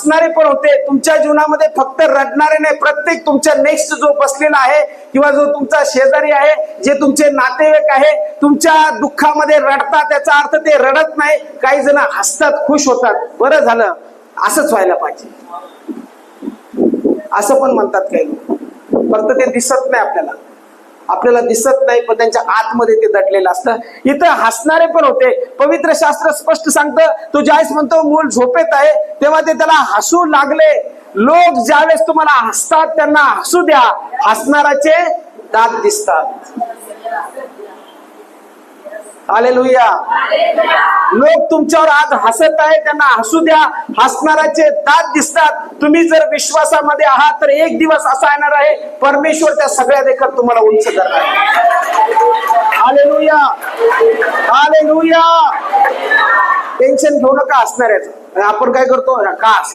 हसणारे पण होते. तुमच्या जीवनामध्ये फक्त रडणारे नाही, प्रत्येक तुमच्या नेक्स्ट जो बसलेला आहे किंवा जो तुमचा शेजारी आहे, जे तुमचे नातेवाईक आहे, तुमच्या दुःखामध्ये रडतात, त्याचा अर्थ ते रडत नाही. काही जण हसतात, खुश होतात. बरं झालं, असंच व्हायला पाहिजे असं पण म्हणतात काही लोक. फक्त ते दिसत नाही आपल्याला दिसत नाही, पण त्यांच्या आतमध्ये ते दडलेलं असतं. इथं हसणारे पण होते. पवित्र शास्त्र स्पष्ट सांगतं, तो ज्यावेळेस म्हणतो मूल झोपेत आहे तेव्हा ते त्याला हसू लागले. लोक ज्यावेळेस तुम्हाला हसतात त्यांना हसू द्या, हसणाराचे दात दिसतात. हालेलुया. लोक तुमच्यावर आज हसत आहे त्यांना हसू द्या, हसणाराचे दात दिसतात. तुम्ही जर विश्वासामध्ये आहात तर एक दिवस असा येणार आहे, परमेश्वर त्या सगळ्या देखत तुम्हाला उंच करणार आहे. Hallelujah, hallelujah. टेन्शन घेऊ नका हसणाऱ्याचं. आपण काय करतो, का